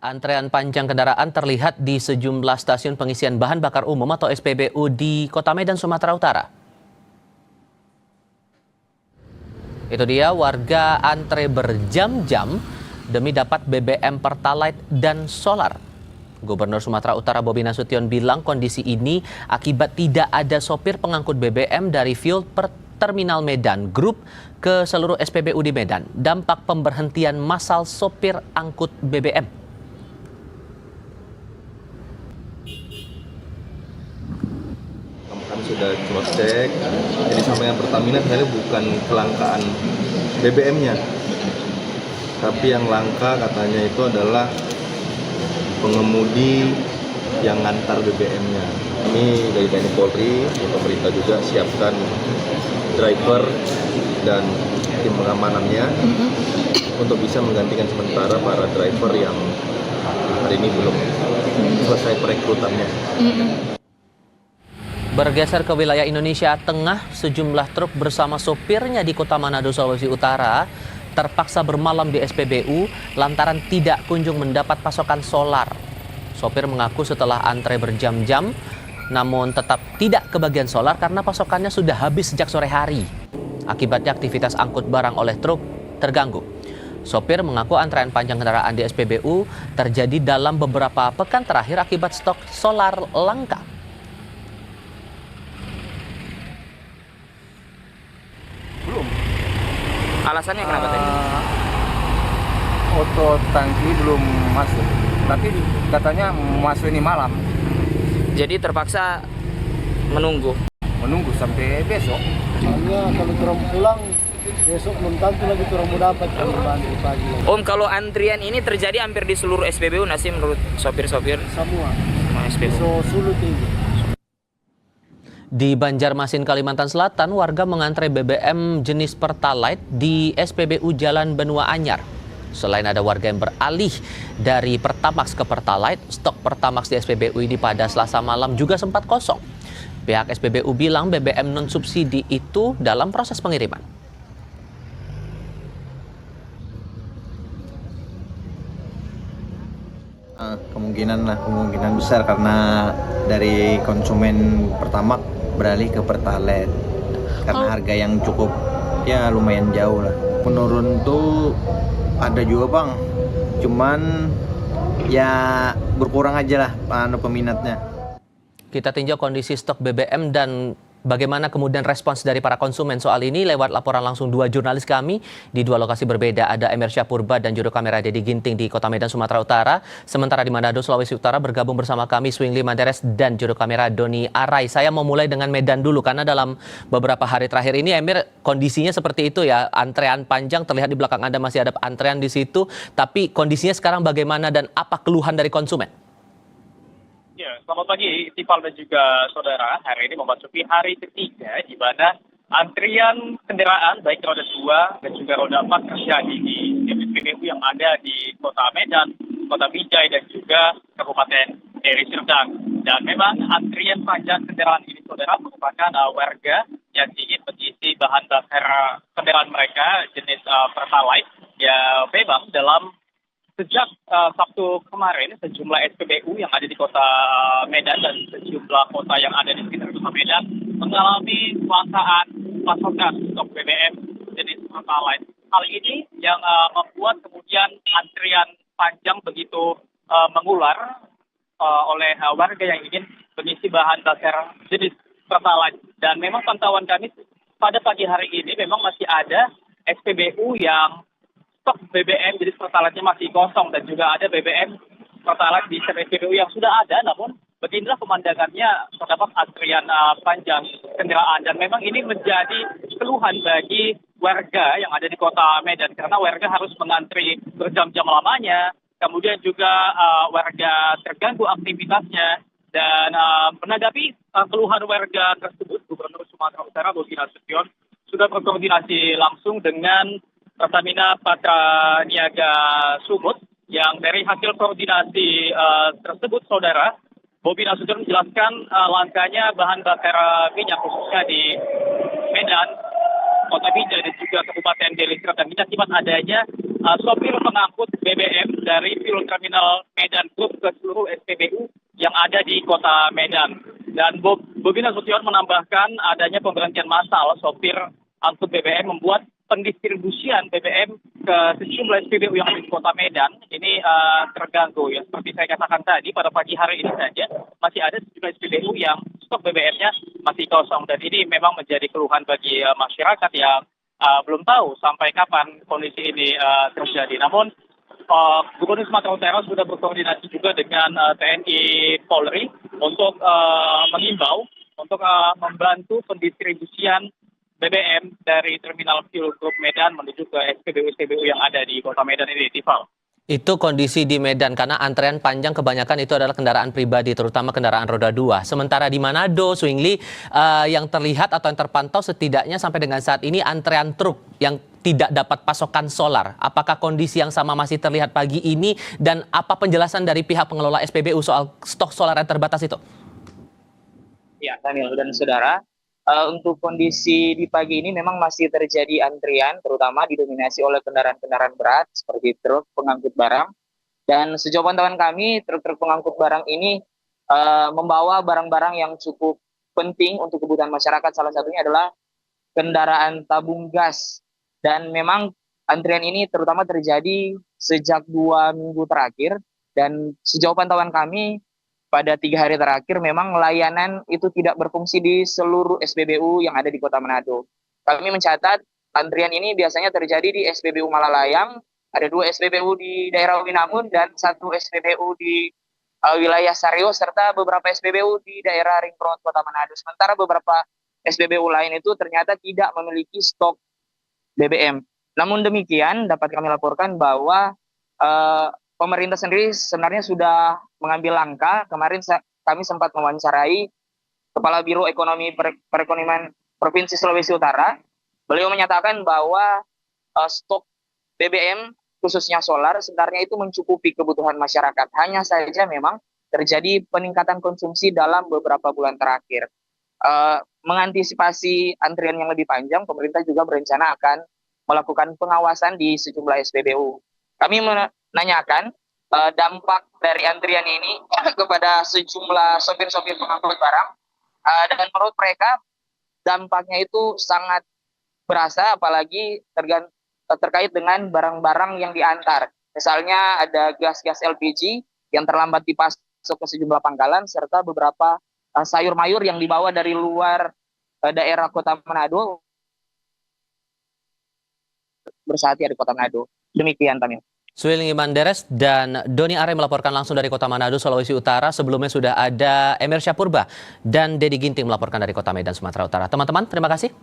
Antrean panjang kendaraan terlihat di sejumlah stasiun pengisian bahan bakar umum atau SPBU di Kota Medan, Sumatera Utara. Itu dia, warga antre berjam-jam demi dapat BBM Pertalite dan solar. Gubernur Sumatera Utara Bobi Nasution bilang kondisi ini akibat tidak ada sopir pengangkut BBM dari fuel per Terminal Medan Group ke seluruh SPBU di Medan. Dampak pemberhentian massal sopir angkut BBM. Kami sudah cross check, jadi sampai yang Pertamina sebenarnya bukan kelangkaan BBM-nya, tapi yang langka katanya itu adalah pengemudi yang ngantar BBM-nya. Ini dari TNI Polri, pemerintah juga siapkan driver dan tim pengamanannya untuk bisa menggantikan sementara para driver yang hari ini belum selesai perekrutannya. Bergeser ke wilayah Indonesia Tengah, sejumlah truk bersama sopirnya di Kota Manado, Sulawesi Utara terpaksa bermalam di SPBU lantaran tidak kunjung mendapat pasokan solar. Sopir mengaku setelah antre berjam-jam, namun tetap tidak kebagian solar karena pasokannya sudah habis sejak sore hari. Akibatnya aktivitas angkut barang oleh truk terganggu. Sopir mengaku antrean panjang kendaraan di SPBU terjadi dalam beberapa pekan terakhir akibat stok solar langka. Belum. Alasannya kenapa tadi? Auto tangki belum masuk, tapi katanya masuk ini malam. Jadi terpaksa menunggu Sampai besok. Soalnya kalau turun pulang besok belum tentu lagi turun mau dapat pagi. Om, kalau antrian ini terjadi hampir di seluruh SPBU nasi menurut sopir-sopir Semua SPBU. so sulit ini. Di Banjarmasin, Kalimantan Selatan, warga mengantre BBM jenis Pertalite di SPBU Jalan Benua Anyar. Selain ada warga yang beralih dari Pertamax ke Pertalite, stok Pertamax di SPBU ini pada Selasa malam juga sempat kosong. Pihak SPBU bilang BBM non-subsidi itu dalam proses pengiriman. Kemungkinan besar karena dari konsumen Pertamax beralih ke Pertalite karena harga yang cukup ya lumayan jauh lah. Menurun tuh ada juga bang, cuman ya berkurang aja lah peminatnya. Kita tinjau kondisi stok BBM dan bagaimana kemudian respons dari para konsumen soal ini lewat laporan langsung dua jurnalis kami di dua lokasi berbeda. Ada Emir Syahpurba dan juru kamera Dedi Ginting di Kota Medan, Sumatera Utara. Sementara di Manado, Sulawesi Utara bergabung bersama kami Swingli Manderes dan juru kamera Doni Arai. Saya mau mulai dengan Medan dulu karena dalam beberapa hari terakhir ini Emir kondisinya seperti itu ya. Antrean panjang terlihat di belakang Anda masih ada antrean di situ. Tapi kondisinya sekarang bagaimana dan apa keluhan dari konsumen? Ya, selamat pagi Iqbal dan juga saudara. Hari ini memasuki hari ketiga di mana antrian kendaraan baik roda 2 dan juga roda 4 terjadi di SPBU yang ada di Kota Medan, Kota Bijay dan juga Kabupaten Deli Serdang. Dan memang antrian panjang kendaraan ini saudara merupakan warga yang ingin mengisi bahan bakar kendaraan mereka jenis Pertalite. Ya memang dalam sejak Sabtu kemarin, sejumlah SPBU yang ada di Kota Medan dan sejumlah kota yang ada di sekitar Kota Medan mengalami kelangkaan pasokan stok BBM jenis Pertalite. Hal ini yang membuat kemudian antrian panjang begitu mengular oleh warga yang ingin mengisi bahan bakar jenis Pertalite. Dan memang pantauan kami pada pagi hari ini memang masih ada SPBU yang stok BBM jenis Pertalite-nya masih kosong dan juga ada BBM Pertalite di SPBU yang sudah ada, namun beginilah pemandangannya terdapat antrian panjang kendaraan dan memang ini menjadi keluhan bagi warga yang ada di Kota Medan karena warga harus mengantri berjam-jam lamanya, kemudian juga warga terganggu aktivitasnya dan menanggapi keluhan warga tersebut, Gubernur Sumatera Utara Bobi Nasution sudah berkoordinasi langsung dengan Pertamina Patraniaga Sumut yang dari hasil koordinasi tersebut saudara Bobi Nasution menjelaskan langkanya bahan bakar minyak khususnya di Medan, Kota Bijay dan juga Kabupaten Deli Serdang ini akibat adanya sopir pengangkut BBM dari fuel terminal Medan Group ke seluruh SPBU yang ada di kota Medan. Dan Bobi Nasution menambahkan adanya pemberhentian massal sopir angkut BBM membuat pendistribusian BBM ke sejumlah SPBU yang ada di kota Medan ini terganggu ya. Seperti saya katakan tadi, pada pagi hari ini saja masih ada sejumlah SPBU yang stok BBM-nya masih kosong, dan ini memang menjadi keluhan bagi masyarakat yang belum tahu sampai kapan kondisi ini terjadi. Namun Gubernur Sumatera Utara sudah berkoordinasi juga dengan TNI Polri untuk mengimbau untuk membantu pendistribusian BBM dari Terminal Fuel Group Medan menuju ke SPBU-SPBU yang ada di kota Medan ini, Tifal. Itu kondisi di Medan karena antrean panjang kebanyakan itu adalah kendaraan pribadi, terutama kendaraan roda 2. Sementara di Manado, Swingli, yang terlihat atau yang terpantau setidaknya sampai dengan saat ini antrean truk yang tidak dapat pasokan solar. Apakah kondisi yang sama masih terlihat pagi ini, dan apa penjelasan dari pihak pengelola SPBU soal stok solar yang terbatas itu? Ya, Daniel dan saudara, untuk kondisi di pagi ini memang masih terjadi antrian, terutama didominasi oleh kendaraan-kendaraan berat seperti truk pengangkut barang. Dan sejauh pantauan kami, truk-truk pengangkut barang ini membawa barang-barang yang cukup penting untuk kebutuhan masyarakat. Salah satunya adalah kendaraan tabung gas. Dan memang antrian ini terutama terjadi sejak 2 minggu terakhir. Dan sejauh pantauan kami, pada 3 hari terakhir memang layanan itu tidak berfungsi di seluruh SPBU yang ada di kota Manado. Kami mencatat antrian ini biasanya terjadi di SPBU Malalayang, ada 2 SPBU di daerah Winamun dan 1 SPBU di wilayah Sario, serta beberapa SPBU di daerah Ring Road kota Manado. Sementara beberapa SPBU lain itu ternyata tidak memiliki stok BBM. Namun demikian dapat kami laporkan bahwa pemerintah sendiri sebenarnya sudah mengambil langkah. Kemarin kami sempat mewawancarai Kepala Biro Ekonomi Perekonomian Provinsi Sulawesi Utara. Beliau menyatakan bahwa stok BBM khususnya solar sebenarnya itu mencukupi kebutuhan masyarakat. Hanya saja memang terjadi peningkatan konsumsi dalam beberapa bulan terakhir. Mengantisipasi antrian yang lebih panjang, pemerintah juga berencana akan melakukan pengawasan di sejumlah SPBU. Kami menanyakan dampak dari antrian ini kepada sejumlah sopir-sopir pengangkut barang, dan menurut mereka dampaknya itu sangat berasa, apalagi terkait dengan barang-barang yang diantar. Misalnya ada gas-gas LPG yang terlambat dipasok ke sejumlah pangkalan, serta beberapa sayur mayur yang dibawa dari luar daerah kota Manado bersehati di kota Manado. Demikian, Tamil. Swilly Manderes dan Doni Are melaporkan langsung dari kota Manado, Sulawesi Utara. Sebelumnya sudah ada Emir Syapurba dan Dedi Ginting melaporkan dari kota Medan, Sumatera Utara. Teman-teman, terima kasih.